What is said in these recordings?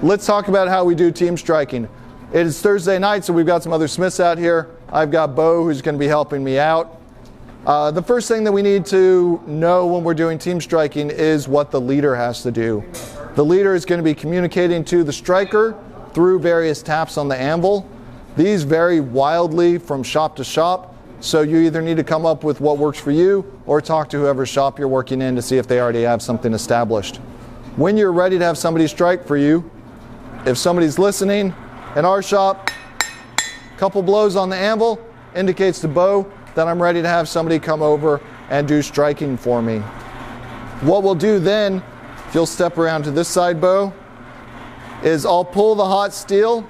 let's talk about how we do team striking. It is Thursday night, so we've got some other Smiths out here. I've got Bo, who's going to be helping me out. The first thing that we need to know when we're doing team striking is what the leader has to do. The leader is going to be communicating to the striker through various taps on the anvil. These vary wildly from shop to shop, so you either need to come up with what works for you or talk to whoever shop you're working in to see if they already have something established. When you're ready to have somebody strike for you, if somebody's listening, in our shop, a couple blows on the anvil indicates to Bo that I'm ready to have somebody come over and do striking for me. What we'll do then, if you'll step around to this side, Bo, is I'll pull the hot steel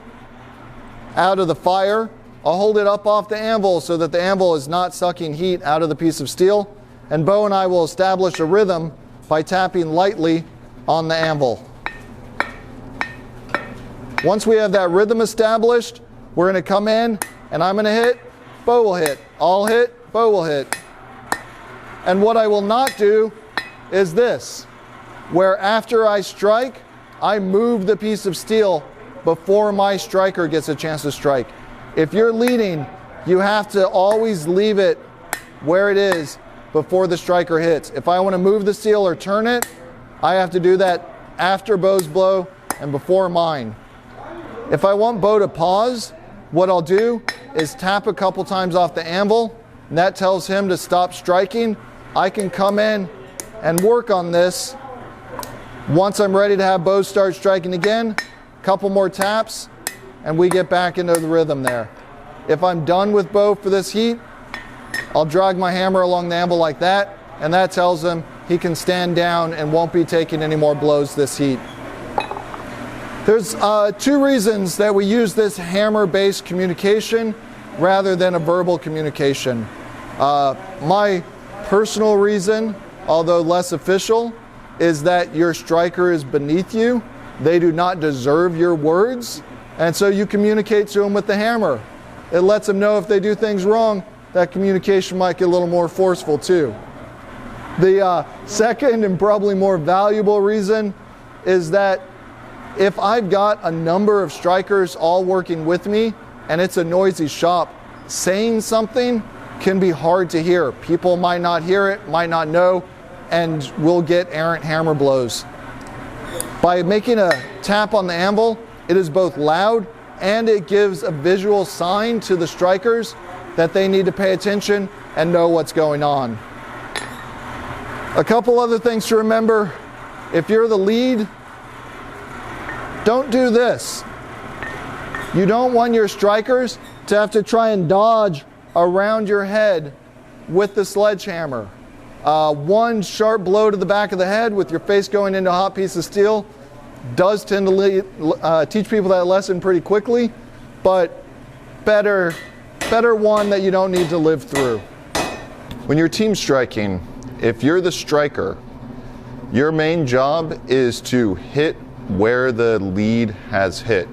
out of the fire. I'll hold it up off the anvil so that the anvil is not sucking heat out of the piece of steel. And Bo and I will establish a rhythm by tapping lightly on the anvil. Once we have that rhythm established, we're going to come in and I'm going to hit, Bo will hit. I'll hit, Bo will hit. And what I will not do is this, where after I strike, I move the piece of steel before my striker gets a chance to strike. If you're leading, you have to always leave it where it is before the striker hits. If I want to move the steel or turn it, I have to do that after Bo's blow and before mine. If I want Bo to pause, what I'll do is tap a couple times off the anvil, and that tells him to stop striking. I can come in and work on this. Once I'm ready to have Bo start striking again, a couple more taps, and we get back into the rhythm there. If I'm done with Bo for this heat, I'll drag my hammer along the anvil like that, and that tells him he can stand down and won't be taking any more blows this heat. There's two reasons that we use this hammer-based communication rather than a verbal communication. My personal reason, although less official, is that your striker is beneath you. They do not deserve your words, and so you communicate to them with the hammer. It lets them know if they do things wrong, that communication might get a little more forceful too. The second and probably more valuable reason is that if I've got a number of strikers all working with me and it's a noisy shop, saying something can be hard to hear. People might not hear it, might not know, and we'll get errant hammer blows. By making a tap on the anvil, it is both loud and it gives a visual sign to the strikers that they need to pay attention and know what's going on. A couple other things to remember. If you're the lead, don't do this. You don't want your strikers to have to try and dodge around your head with the sledgehammer. One sharp blow to the back of the head with your face going into a hot piece of steel does tend to teach people that lesson pretty quickly, but better one that you don't need to live through. When you're team striking, if you're the striker, your main job is to hit where the lead has hit.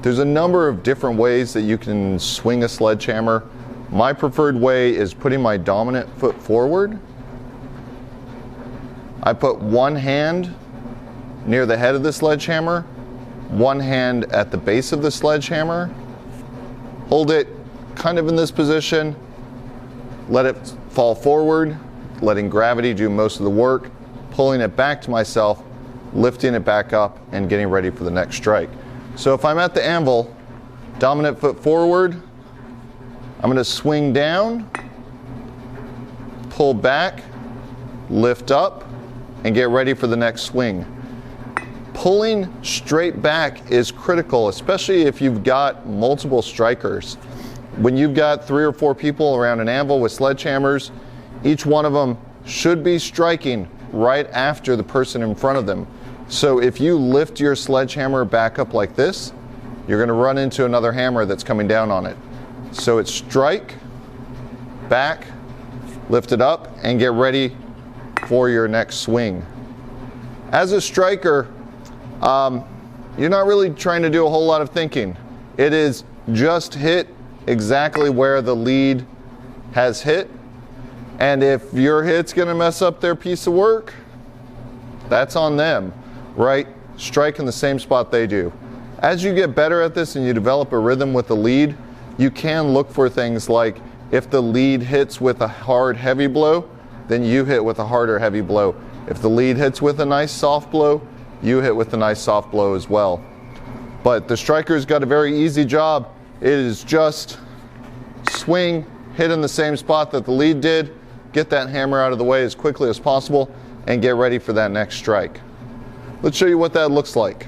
There's a number of different ways that you can swing a sledgehammer. My preferred way is putting my dominant foot forward. I put one hand near the head of the sledgehammer, one hand at the base of the sledgehammer, hold it kind of in this position, let it fall forward, letting gravity do most of the work, pulling it back to myself, lifting it back up, and getting ready for the next strike. So if I'm at the anvil, dominant foot forward, I'm going to swing down, pull back, lift up, and get ready for the next swing. Pulling straight back is critical, especially if you've got multiple strikers. When you've got 3 or 4 people around an anvil with sledgehammers, each one of them should be striking right after the person in front of them. So if you lift your sledgehammer back up like this, you're going to run into another hammer that's coming down on it. So it's strike, back, lift it up, and get ready for your next swing. As a striker, you're not really trying to do a whole lot of thinking. It is just hit exactly where the lead has hit, and if your hit's going to mess up their piece of work, that's on them, right? strike in the same spot they do. As you get better at this and you develop a rhythm with the lead, you can look for things like if the lead hits with a hard heavy blow, then you hit with a harder heavy blow. If the lead hits with a nice soft blow, you hit with a nice soft blow as well. But the striker's got a very easy job. It is just swing, hit in the same spot that the lead did, get that hammer out of the way as quickly as possible, and get ready for that next strike. Let's show you what that looks like.